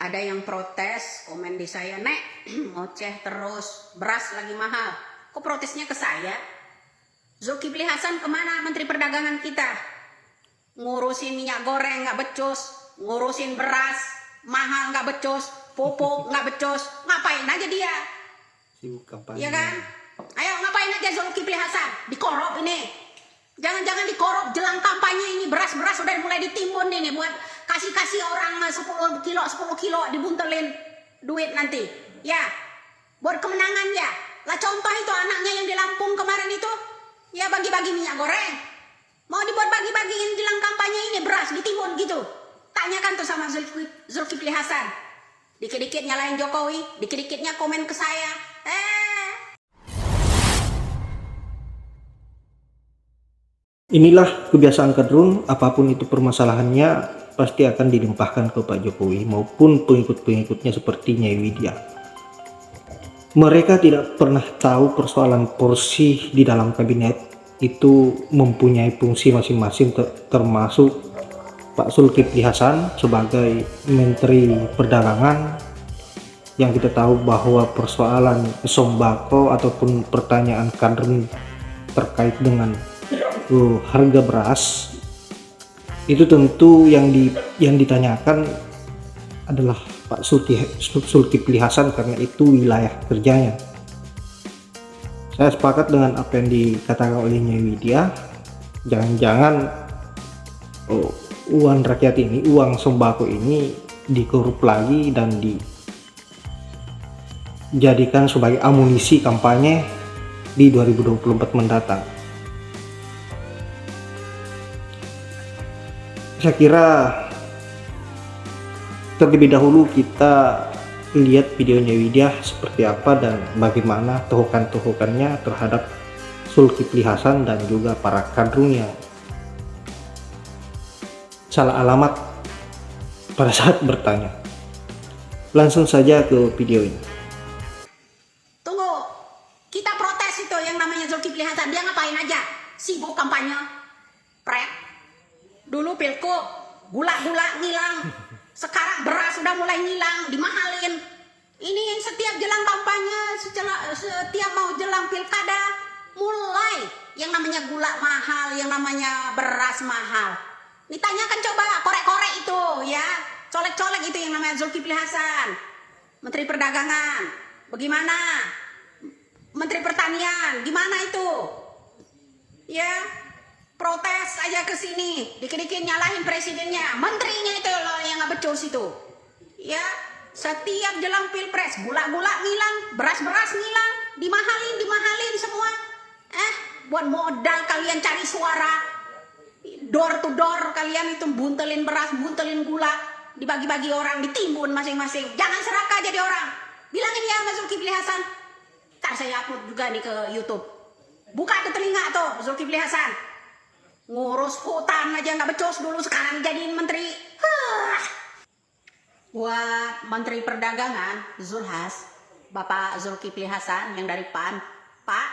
Ada yang protes, komen di saya, Nek, ngoceh terus, beras lagi mahal. Kok protesnya ke saya? Zulkifli Hasan kemana Menteri Perdagangan kita? Ngurusin minyak goreng nggak becus, ngurusin beras mahal nggak becus, pupuk nggak becus, ngapain aja dia? Sibuk kampanye. Iya kan? Ayo ngapain aja Zulkifli Hasan? Dikorup ini. Jangan-jangan dikorup jelang kampanye ini, beras-beras udah mulai ditimbun ini buat kasih orang 10 kilo dibuntelin duit nanti. Ya, buat kemenangan ya. Lah contoh itu anaknya yang di Lampung kemarin itu, ya bagi-bagi minyak goreng. Mau dibuat bagi-bagiin jelang kampanye ini beras ditimbun gitu. Tanyakan tuh sama Zulkifli Hasan. Dikit-dikit nyalain Jokowi, dikit-dikitnya komen ke saya. Inilah kebiasaan kadrun, apapun itu permasalahannya pasti akan dilimpahkan ke Pak Jokowi maupun pengikut-pengikutnya seperti Nyai Widya. Mereka tidak pernah tahu persoalan porsi di dalam kabinet itu mempunyai fungsi masing-masing, termasuk Pak Zulkifli Hasan sebagai Menteri Perdagangan, yang kita tahu bahwa persoalan sembako ataupun pertanyaan kadrun terkait dengan harga beras itu tentu yang ditanyakan adalah Pak Zulkifli Hasan karena itu wilayah kerjanya. Saya sepakat dengan apa yang dikatakan oleh Nyai Widya. Jangan-jangan uang rakyat ini, uang sembako ini dikorup lagi dan dijadikan sebagai amunisi kampanye di 2024 mendatang. Saya kira terlebih dahulu kita lihat videonya Widya seperti apa dan bagaimana tuhukan-tuhukannya terhadap Zulkifli Hasan dan juga para kadrun yang salah alamat pada saat bertanya. Langsung saja ke video ini. Tunggu, kita protes itu yang namanya Zulkifli Hasan. Dia ngapain aja? Sibuk kampanye, pret. Dulu pilku gula-gula ngilang, sekarang beras sudah mulai ngilang, dimahalin. Ini yang setiap jelang kampanye, setiap mau jelang pilkada, mulai yang namanya gula mahal, yang namanya beras mahal. Ditanyakan coba, korek-korek itu ya, colek-colek itu yang namanya Zulkifli Hasan. Menteri Perdagangan, bagaimana? Menteri Pertanian, gimana itu? Ya, protes aja ke sini, dikit-dikit nyalahin presidennya, menterinya itu loh yang nggak becus itu. Ya, setiap jelang pilpres, gula-gula ngilang, beras-beras ngilang, dimahalin semua. Buat modal kalian cari suara, door to door kalian itu buntelin beras, buntelin gula, dibagi-bagi orang, ditimbun masing-masing. Jangan serakah jadi orang. Bilangin ya sama Zulkifli Hasan. Ntar saya upload juga nih ke YouTube. Buka ke telinga tuh Zulkifli Hasan. Ngurus hutan aja nggak becus dulu, sekarang jadiin menteri. Buat Menteri Perdagangan Zulhas, Bapak Zulkifli Hasan yang dari PAN, Pak,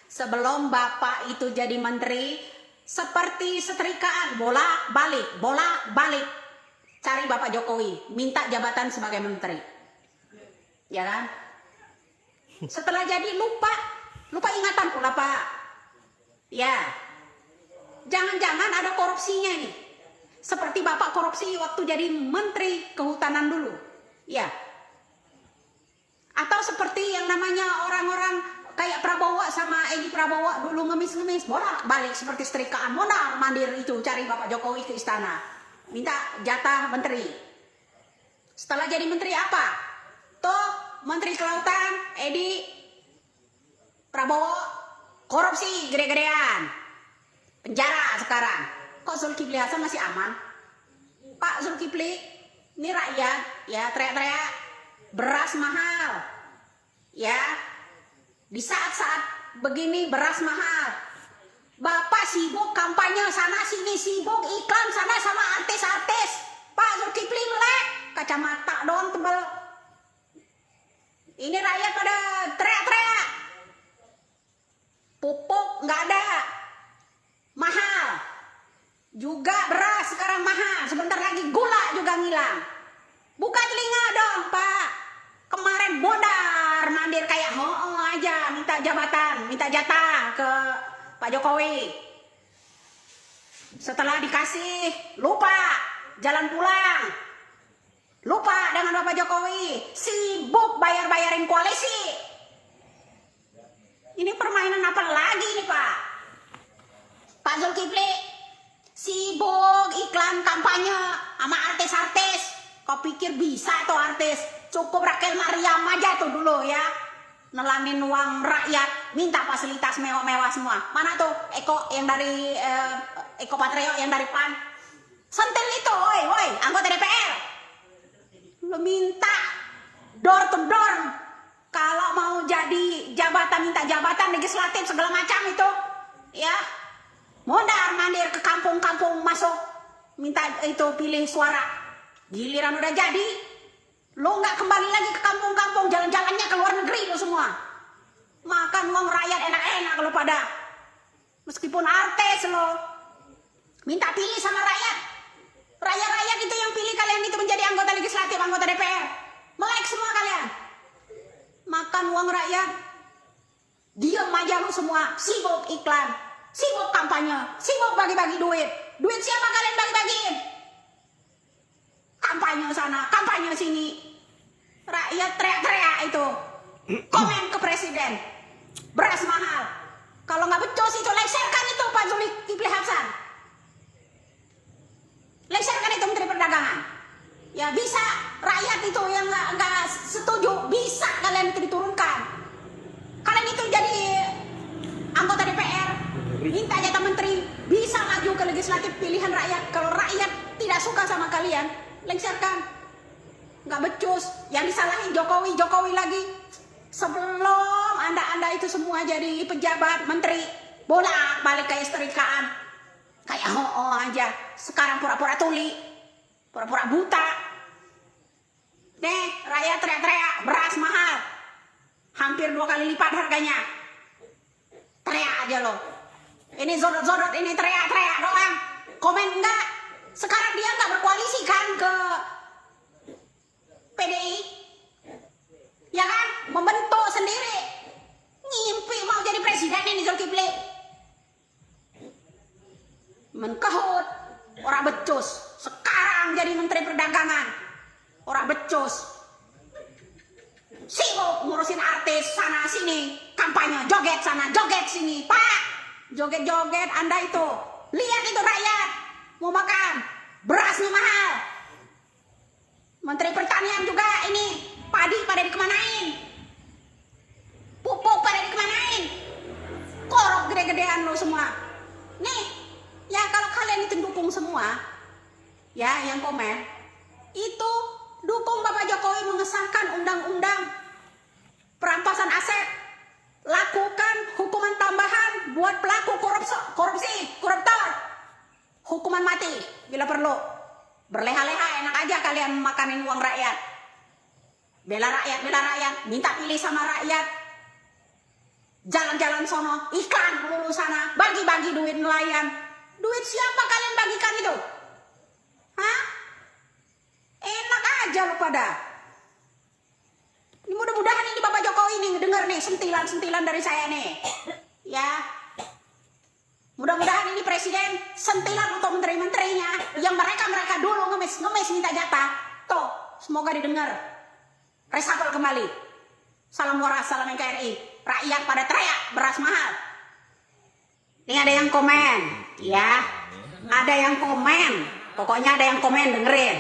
sebelum Bapak itu jadi menteri, seperti setrikaan, bolak-balik cari Bapak Jokowi, minta jabatan sebagai menteri. Ya kan? Setelah jadi lupa ingatan pula Pak. Ya. Jangan-jangan ada korupsinya nih. Seperti Bapak korupsi waktu jadi Menteri Kehutanan dulu. Ya. Atau seperti yang namanya orang-orang kayak Prabowo sama Edi Prabowo dulu ngemis-ngemis, bolak-balik seperti setrikaan, mondar-mandir itu cari Bapak Jokowi ke istana. Minta jatah menteri. Setelah jadi menteri apa? Tuh, Menteri Kelautan, Edi Prabowo korupsi gede-gedean. Penjara sekarang. Kok Zulkifli Hasan masih aman? Pak Zulkifli, ini rakyat ya teriak-teriak beras mahal. Ya. Di saat-saat begini beras mahal. Bapak sibuk kampanye sana sini, sibuk iklan sana sama artis-artis. Pak Zulkifli melek, kacamata doang tebel. Ini rakyat pada teriak-teriak. Pupuk nggak ada. Mahal. Juga beras sekarang mahal. Sebentar lagi gula juga ngilang. Buka telinga minta jatah ke Pak Jokowi. Setelah dikasih, lupa jalan pulang. Lupa dengan Bapak Jokowi, sibuk bayar-bayarin koalisi. Ini permainan apa lagi nih Pak? Pak Zulkifli sibuk iklan kampanye sama artis-artis. Kau pikir bisa tuh artis? Cukup Rachel Maryam aja tuh dulu ya. Nelangin uang rakyat, minta fasilitas mewah-mewah semua. Mana tuh Eko yang dari Eko Patrio yang dari PAN? Sentil itu, woi, anggota DPR. Lo minta door to door. Kalau mau jadi jabatan, minta jabatan legislatif segala macam itu, ya mondar mandir ke kampung-kampung masuk, minta itu pilih suara. Giliran udah jadi, lo nggak kembali lagi ke kampung-kampung, jalan-jalannya ke luar negeri lo semua. Makan uang rakyat enak-enak lo pada. Meskipun artis lo, minta pilih sama rakyat. Rakyat-rakyat itu yang pilih kalian itu menjadi anggota legislatif, anggota DPR. Melek semua kalian. Makan uang rakyat. Diam aja lo semua, sibuk iklan, sibuk kampanye, sibuk bagi-bagi duit. Duit siapa kalian bagi-bagiin? Kampanye sana, kampanye sini. Rakyat teriak-teriak itu. Komen ke presiden. Beras mahal. Kalau nggak becus itu lengsarkan itu Pak Zulkifli Hasan. Lengsarkan itu Menteri Perdagangan. Ya bisa rakyat itu yang nggak setuju, bisa kalian itu diturunkan. Kalian itu jadi anggota DPR, minta jatah menteri, bisa maju ke legislatif pilihan rakyat. Kalau rakyat tidak suka sama kalian, lengsarkan. Nggak becus. Yang disalahin Jokowi lagi. Sebelum anda itu semua jadi pejabat, menteri, bolak-balik kayak istrikaan. Kayak aja. Sekarang pura-pura tuli, pura-pura buta. Nih, rakyat teriak-teriak, beras mahal. Hampir 2 kali lipat harganya. Teriak aja lo. Ini zodot-zodot, ini teriak-teriak doang. Komen enggak? Sekarang dia enggak berkoalisi kan ke PDI? Ya kan? Membentuk sendiri. Ngimpi mau jadi presiden ini Zulkifli. Menkehut. Orang becus. Sekarang jadi Menteri Perdagangan. Orang becus. Sibuk ngurusin artis sana sini. Kampanye joget sana joget sini. Pak, joget-joget Anda itu. Lihat itu rakyat. Mau makan. Berasnya mahal. Menteri Pertanian juga ini. Padi pada dikemanain. Pupuk pada dikemanain. Korok gede-gedean lo semua. Nih, ya kalau kalian itu dukung semua, ya yang komen, itu dukung Bapak Jokowi mengesahkan undang-undang perampasan aset. Lakukan hukuman tambahan buat pelaku korupsi, koruptor. Hukuman mati bila perlu. Berleha-leha enak aja kalian makanin uang rakyat. Bela rakyat, minta pilih sama rakyat. Jalan-jalan sono, iklan melulu sana, bagi-bagi duit nelayan. Duit siapa kalian bagikan itu? Hah? Enak aja lo pada. Ini mudah-mudahan ini Bapak Jokowi nih ngedenger nih sentilan-sentilan dari saya nih. Ya. Mudah-mudahan ini presiden sentilan untuk menteri-menterinya yang mereka dulu ngemis minta jatah. Tuh, semoga didengar. Resapel kembali. Salam waras, salam NKRI. Rakyat pada teriak beras mahal. Ini ada yang komen, ya. Ada yang komen. Pokoknya ada yang komen, dengerin.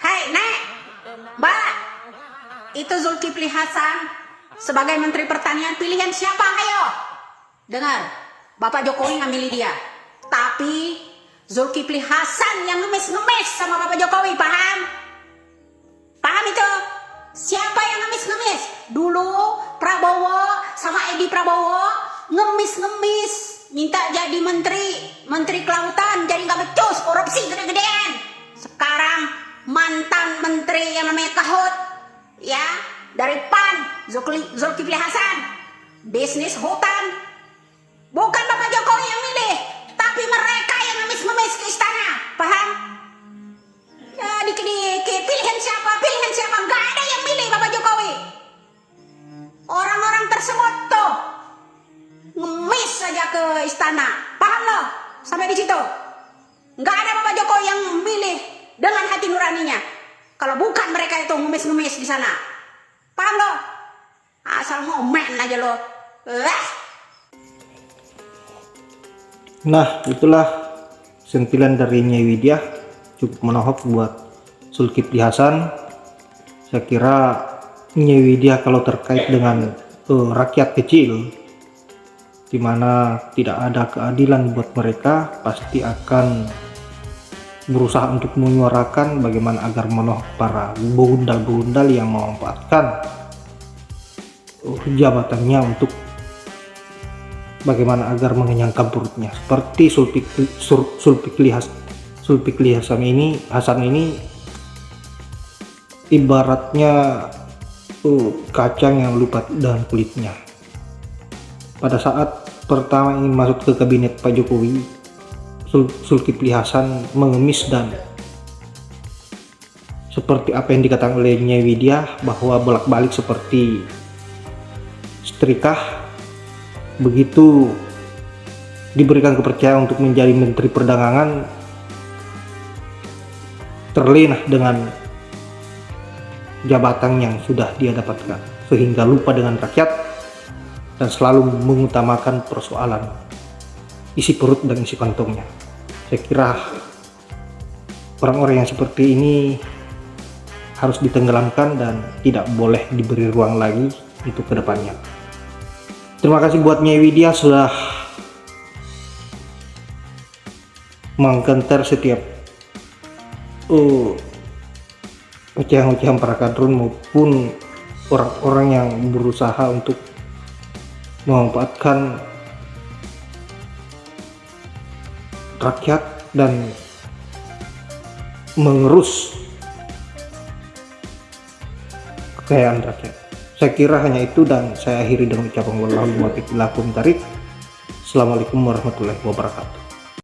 Hai, Nek. Mbak. Itu Zulkifli Hasan sebagai Menteri Pertanian pilihan siapa? Ayo. Dengar. Bapak Jokowi ngambil dia. Tapi Zulkifli Hasan yang ngemis sama Bapak Jokowi, paham? Paham itu? Siapa yang ngemis? Dulu Prabowo sama Edi Prabowo ngemis minta jadi menteri kelautan, jadi nggak becus, korupsi gede-gedean. Sekarang mantan menteri yang namanya Kahut, ya, dari PAN, Zulkifli Hasan, bisnis hutan. Bukan Bapak Jokowi yang milih, tapi mereka yang ngemis ke istana, paham? Ya dikit-dikit pilihan siapa, nggak ada yang milih Bapak Jokowi. Orang-orang tersebut tuh Kalau bukan mereka itu ngemis-ngemis di sana. Paham lo? Asal ngomen aja lo. Nah, itulah sentilan dari Nyai Widya, cukup menohok buat Zulkifli Hasan. Saya kira Nyai Widya kalau terkait dengan rakyat kecil, di mana tidak ada keadilan buat mereka, pasti akan berusaha untuk menyuarakan bagaimana agar menohok para begundal-begundal yang memanfaatkan jabatannya untuk bagaimana agar mengenyangkan perutnya, seperti Zulkifli Hasan ini ibaratnya kacang yang lupa dengan kulitnya. Pada saat pertama ingin masuk ke kabinet Pak Jokowi, Zulkifli Hasan mengemis dan seperti apa yang dikatakan oleh Nyai Widya bahwa bolak-balik seperti setrika. Begitu diberikan kepercayaan untuk menjadi Menteri Perdagangan, terlena dengan jabatan yang sudah dia dapatkan, sehingga lupa dengan rakyat dan selalu mengutamakan persoalan isi perut dan isi kantongnya. Saya kira orang-orang yang seperti ini harus ditenggelamkan dan tidak boleh diberi ruang lagi untuk kedepannya. Terima kasih buat Nyai Widya sudah mengcounter setiap ocehan-ocehan para kadrun maupun orang-orang yang berusaha untuk memanfaatkan rakyat dan mengerus kekayaan rakyat. Saya kira hanya itu dan saya akhiri dengan ucapan wallahu muwaffiq ila aqwamit thoriq. Assalamualaikum warahmatullahi wabarakatuh.